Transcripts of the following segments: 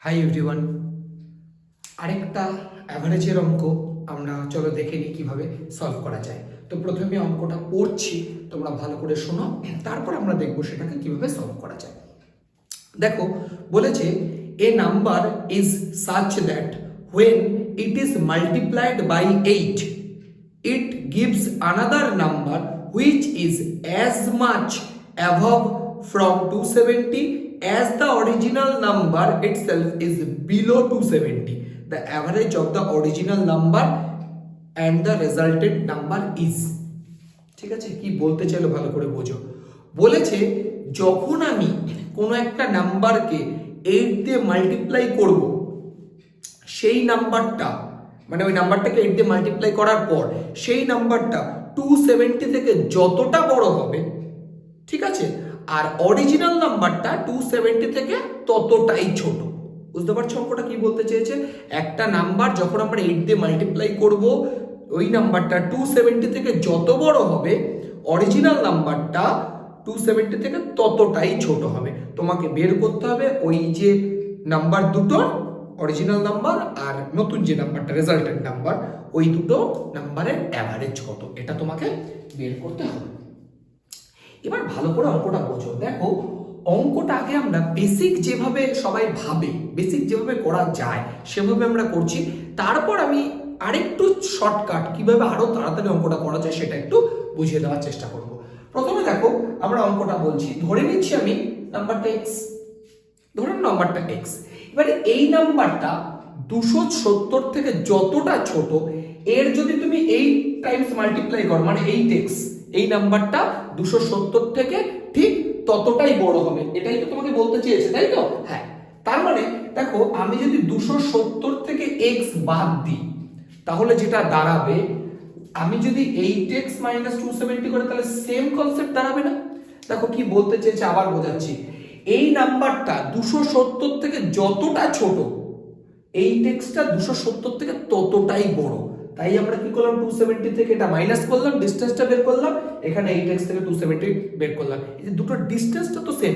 Hi everyone, আরেকটা অ্যাভারেজের অঙ্ক আমরা চলো দেখে নিই কীভাবে সলভ করা যায়। তো প্রথমে অঙ্কটা পড়ছি, তোমরা ভালো করে শোনো, তারপর আমরা দেখবো সেটাকে কিভাবে সলভ করা যায়। দেখো বলেছে A number is such that when it is multiplied by 8 it gives another number which is as much above from 270 as the original number itself is below 270. The average of the original number and the resultant number is, ঠিক আছে? কি বলতে চাইলো ভালো করে বোঝো। বলেছে যখন আমি কোনো একটা নাম্বারকে 8 দিয়ে মাল্টিপ্লাই করব, সেই নাম্বারটা মানে ওই নাম্বারটাকে 8 দিয়ে মাল্টিপ্লাই করার পর সেই নাম্বারটা 270 থেকে যতটা বড় হবে, ঠিক আছে, আর অরিজিনাল নাম্বারটা 270 থেকে ততটাই ছোট। বুঝতে পারছো অঙ্কটা কি বলতে চেয়েছে? একটা নাম্বার যখন আমরা 8 দিয়ে মাল্টিপ্লাই করব, ওই নাম্বারটা 270 থেকে যত বড় হবে, অরিজিনাল নাম্বারটা 270 থেকে ততটাই ছোট হবে। তোমাকে বের করতে হবে ওই যে নাম্বার দুটো, অরিজিনাল নাম্বার আর নতুন যে নাম্বারটা রেজাল্টেন্ট নাম্বার, ওই দুটো নাম্বারের অ্যাভারেজ কত, এটা তোমাকে বের করতে হবে। এবার ভালো করে অঙ্কটা বোঝো। দেখো অঙ্কটা আগে আমরা বেসিক যেভাবে সবাই ভাবে, বেসিক যেভাবে করা যায় সেভাবে আমরা করছি, তারপর আমি আরেকটু শর্টকাট কিভাবে আরো তাড়াতাড়ি অঙ্কটা করা যায় সেটা একটু বুঝিয়ে দেওয়ার চেষ্টা করব। প্রথমে দেখো আমরা অঙ্কটা বলছি, ধরে নিচ্ছি আমি নাম্বারটা x, ধরুন নাম্বারটা x। এবারে এই নাম্বারটা 270 থেকে যতটা ছোট, এর যদি তুমি 8 টাইমস মাল্টিপ্লাই করো মানে 8x, এই নাম্বারটা 270 থেকে ঠিক ততটাই বড় হবে। এটাই তো তোমাকে বলতে চেয়েছে, তাই তো? হ্যাঁ, তার মানে দেখো আমি যদি 270 থেকে x বাদ দিই, তাহলে যেটা দাঁড়াবে, আমি যদি 8x মাইনাস 270 করে তাহলে সেম কনসেপ্ট দাঁড়াবে না? দেখো কি বলতে চেয়েছে, আবার বোঝাচ্ছি। এই নাম্বারটা 270 থেকে যতটা ছোট, 8xটা 270 থেকে ততটাই বড়। তাই আমরা কি করলাম, 270 থেকে এটা মাইনাস করলাম, ডিসটেন্সটা বের করলাম, এখানে 8x থেকে 270 বের করলাম। এই যে দুটো ডিসটেন্সটা তো সেম,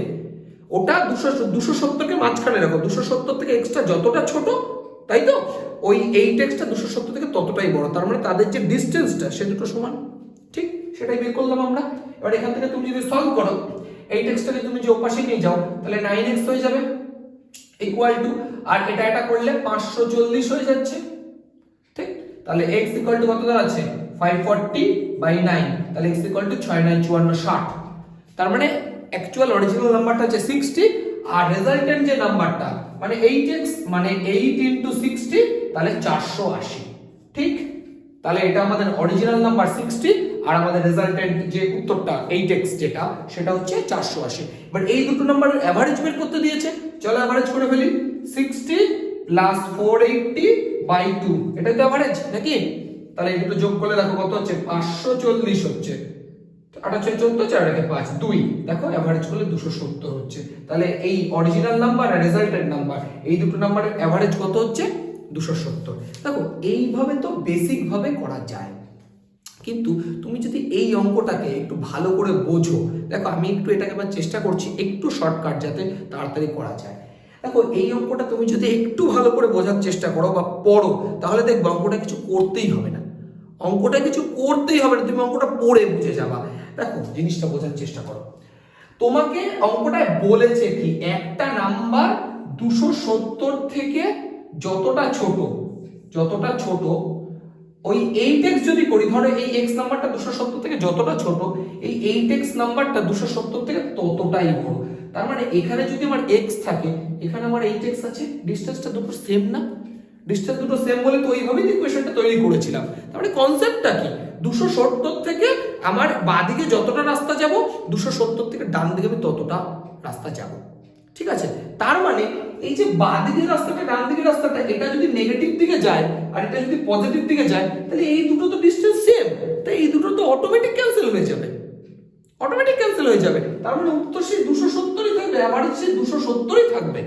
ওটা 270 কে মাঝখানে রাখো, 270 থেকে x টা যতটা ছোট, তাই তো, ওই 8xটা 270 থেকে ততটাই বড়। তার মানে তাদের যে ডিসটেন্সটা সে দুটো সমান, ঠিক সেটাই বের করলাম আমরা। এবার এখান থেকে তুমি যদি সলভ করো, 8xটাকে তুমি যে ওপাশে নিয়ে যাও, তাহলে 9x হয়ে যাবে ইকুয়াল টু, আর এটা করলে 540 হয়ে যাচ্ছে, ঠিক? তাহলে x ইকুয়াল টু কত দাঁড়াচ্ছে, 540/9, তাহলে x ইকুয়াল টু 6 9 54 60। তার মানে অ্যাকচুয়াল অরিজিনাল নাম্বারটা হচ্ছে 60, আর রেজাল্টেন্ট যে নাম্বারটা মানে 8x মানে 8 ইনটু 60, তাহলে 480, ঠিক? তাহলে এটা আমাদের অরিজিনাল নাম্বার 60, আর আমাদের রেজাল্টেন্ট যে উত্তরটা 8x যেটা, সেটা হচ্ছে 480। বাট এই দুটো নাম্বারের এভারেজ বের করতে দিয়েছে, চলো এভারেজ করে ফেলি। 60 প্লাস 480/2, এটাই তো এভারেজ নাকি? তাহলে এই দুটো যোগ করলে দেখো কত হচ্ছে, 540 হচ্ছে। 8 6 14, 4 রেখে 5 2, দেখো এভারেজ করলে 270 হচ্ছে। তাহলে এই অরিজিনাল নাম্বার আর রেজাল্টেন্ট নাম্বার, এই দুটো নাম্বারের এভারেজ কত হচ্ছে, 270। দেখো এইভাবে তো বেসিক ভাবে করা যায়, কিন্তু তুমি যদি এই অঙ্কটাকে একটু ভালো করে বোঝো, দেখো আমি একটু এটাকে আবার চেষ্টা করছি একটু শর্টকাট যাতে তাড়াতাড়ি করা যায়। দেখো এই অঙ্কটা তুমি যদি একটু ভালো করে বোঝার চেষ্টা করো বা পড়ো, তাহলে দেখবে অঙ্কটা কিছু করতেই হবে না, অঙ্কটা কিছু করতেই হবে না, তুমি অঙ্কটা পড়ে বুঝে যাবা। দেখো জিনিসটা বোঝার চেষ্টা করো, তোমাকে অঙ্কটায় বলেছে কি একটা নাম্বার 270 থেকে যতটা ছোট, ওই 8x যদি করি, ধরো এই x নাম্বারটা 270 থেকে যতটা ছোট, এই 8x নাম্বারটা 270 থেকে ততটাই বড়। তার মানে এখানে যদি আমার x থাকে, এখানে আমার 8x আছে, ডিসটেন্সটা দুটো সেম না? ডিসটেন্স দুটো সেম বলে তো ওইভাবেই ইকুয়েশনটা তৈরি করেছিলাম। তার মানে কনসেপ্টটা কি, 270 থেকে আমার বাঁদিকে যতটা রাস্তা যাব, 270 থেকে ডান দিকে আমি ততটা রাস্তা যাব, ঠিক আছে? তার মানে এই যে বাঁদিকের রাস্তাটা ডান দিকের রাস্তাটা, এটা যদি নেগেটিভ দিকে যায় আর এটা যদি পজিটিভ দিকে যায়, তাহলে এই দুটো তো ডিসটেন্স সেম, তাই এই দুটো তো অটোমেটিক ক্যান্সেল হয়ে যাবে, তার মানে উত্তর সেই 270ই থাকবে, এভারেজ সেই 270ই থাকবে।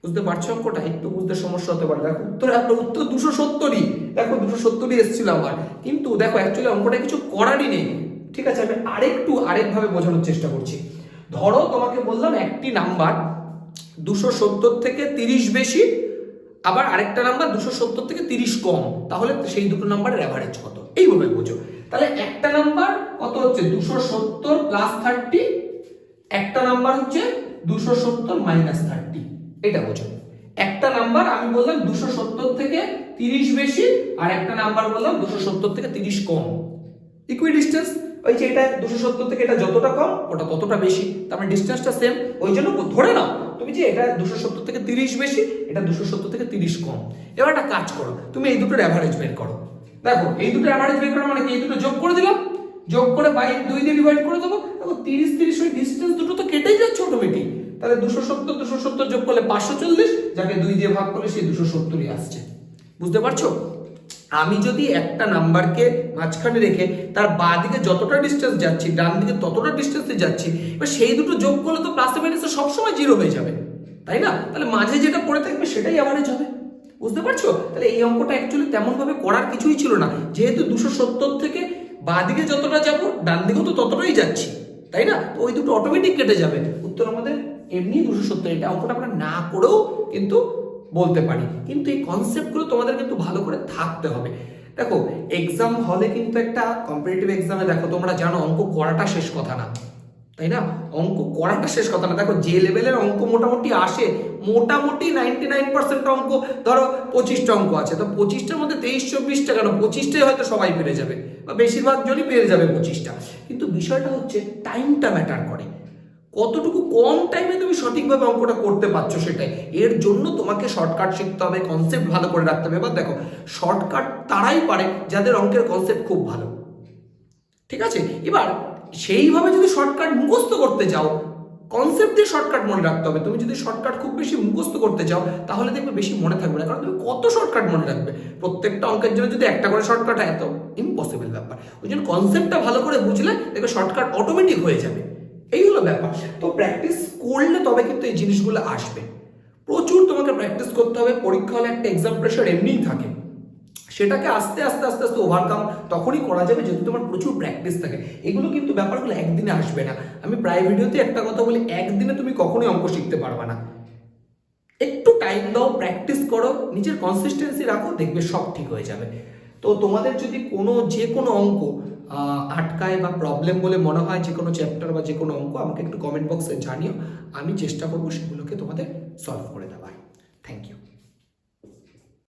বুঝতে পারছো অঙ্কটা? একটু বুঝতে সমস্যা হতে পারে। দেখো উত্তর 270ই, দেখো 270ই এসেছিল আমার, কিন্তু দেখো অ্যাকচুয়ালি অঙ্কটা কিছু করারই নেই, ঠিক আছে? আমি আরেকভাবে বোঝানোর চেষ্টা করছি। ধরো তোমাকে বললাম একটি নাম্বার 270 থেকে 30 বেশি, আবার আরেকটা নাম্বার 270 থেকে 30 কম, তাহলে সেই দুটো নাম্বারের অ্যাভারেজ কত, এইভাবে বোঝো। তাহলে একটা নাম্বার কত হচ্ছে 270 প্লাস 30, একটা নাম্বার হচ্ছে 270 মাইনাস 30, এটা বোঝো। একটা নাম্বার আমি বললাম 270 থেকে 30 বেশি, আর একটা নাম্বার বললাম 270 থেকে 30 কম। ইকুইডিস্টেন্স, ওই যে এটা 270 থেকে এটা যতটা কম ওটা ততটা বেশি, তার মানে ডিসটেন্সটা সেম, ওই জন্য ধরে নাও তুমি যে এটা 270 থেকে 30 বেশি, এটা 270 থেকে 30 কম। এবার একটা কাজ করো, তুমি এই দুটোর অ্যাভারেজ বের করো। দেখো এই দুটো অ্যাভারেজ বের করা মানে কি, এই দুটো যোগ করে দিলাম, যোগ করে বাই 2 দিয়ে ডিভাইড করে দেবো। দেখো 30 30 ওই ডিসটেন্স দুটো তো কেটেই যাচ্ছে অটোমেটিক। তাহলে 270 যোগ করলে 540, যাকে 2 দিয়ে ভাগ করলে সেই 270ই আসছে। বুঝতে পারছো? আমি যদি একটা নাম্বারকে মাঝখানে রেখে তার বাঁ দিকে যতটা ডিস্টেন্স যাচ্ছি, ডান দিকে ততটা ডিস্টেন্সে যাচ্ছি, এবার সেই দুটো যোগ করলে তো প্লাসে মাইনাসে সবসময় 0 হয়ে যাবে, তাই না? তাহলে মাঝে যেটা পড়ে থাকবে সেটাই অ্যাভারেজ হবে। বুঝতে পারছো? তাহলে এই অঙ্কটা অ্যাকচুয়ালি তেমন ভাবে করার কিছুই ছিল না, যেহেতু 270 থেকে বাঁ দিকে যতটা যাবো ডান দিকেও তো ততটাই যাচ্ছি, তাই না? তো ওই দুটো অটোমেটিক কেটে যাবে, উত্তর আমাদের এমনি 270। এটা অঙ্কটা আমরা না করেও কিন্তু বলতে পারি, কিন্তু এই কনসেপ্টগুলো তোমাদের কিন্তু ভালো করে থাকতে হবে। দেখো এক্সাম হলে কিন্তু একটা কম্পিটিটিভ এক্সামে দেখো তোমরা জানো অঙ্ক করাটা শেষ কথা না, তাই না? অঙ্ক করাটা শেষ কথা না। দেখো যে লেভেলের অঙ্ক মোটামুটি আসে, মোটামুটি 99% অঙ্ক, ধরো 25টা অঙ্ক আছে, তো 25টার মধ্যে 23-24টা কেন 25টাই হয়তো সবাই পেরে যাবে, বা বেশিরভাগ জনই পেরে যাবে 25টা। কিন্তু বিষয়টা হচ্ছে টাইমটা ম্যাটার করে, কতটুকু কম টাইমে তুমি সঠিকভাবে অঙ্কটা করতে পারছো সেটাই। এর জন্য তোমাকে শর্টকাট শিখতে হবে, কনসেপ্ট ভালো করে রাখতে হবে। এবার দেখো শর্টকাট তারাই পারে যাদের অঙ্কের কনসেপ্ট খুব ভালো, ঠিক আছে? এবার সেইভাবে যদি শর্টকাট মুখস্থ করতে চাও, কনসেপ্ট দিয়ে শর্টকাট মনে রাখতে হবে। তুমি যদি শর্টকাট খুব বেশি মুখস্থ করতে চাও তাহলে দেখবে বেশি মনে থাকবে না, কারণ তুমি কত শর্টকাট মনে রাখবে? প্রত্যেকটা অঙ্কের জন্য যদি একটা করে শর্টকাট হয় এত ইম্পসিবল ব্যাপার। ওই জন্য কনসেপ্টটা ভালো করে বুঝলে দেখবে শর্টকাট অটোমেটিক হয়ে যাবে, এই হলো ব্যাপার। তো প্র্যাকটিস করলে তবে কিন্তু এই জিনিসগুলো আসবে। প্রচুর তোমাকে প্র্যাকটিস করতে হবে। পরীক্ষা হলে একটা এক্সাম প্রেশার এমনিই থাকে, সেটাকে আস্তে আস্তে আস্তে আস্তে ওভারকাম তখনই করা যাবে যদি তোমার প্রচুর প্র্যাকটিস থাকে। এগুলো কিন্তু ব্যাপারগুলো একদিনে আসবে না। আমি প্রায় ভিডিওতে একটা কথা বলি, একদিনে তুমি কখনোই অঙ্ক শিখতে পারবে না। একটু টাইম দাও, প্র্যাকটিস করো, নিজের কনসিস্টেন্সি রাখো, দেখবে সব ঠিক হয়ে যাবে। তো তোমাদের যদি যে কোনো অঙ্ক আটকায় বা প্রবলেম বলে মনে হয়, যে কোনো চ্যাপ্টার বা যে কোনো অঙ্ক, আমাকে একটু কমেন্ট বক্সে জানিও, আমি চেষ্টা করবো সেগুলোকে তোমাদের সলভ করে দেওয়ার। Thank you.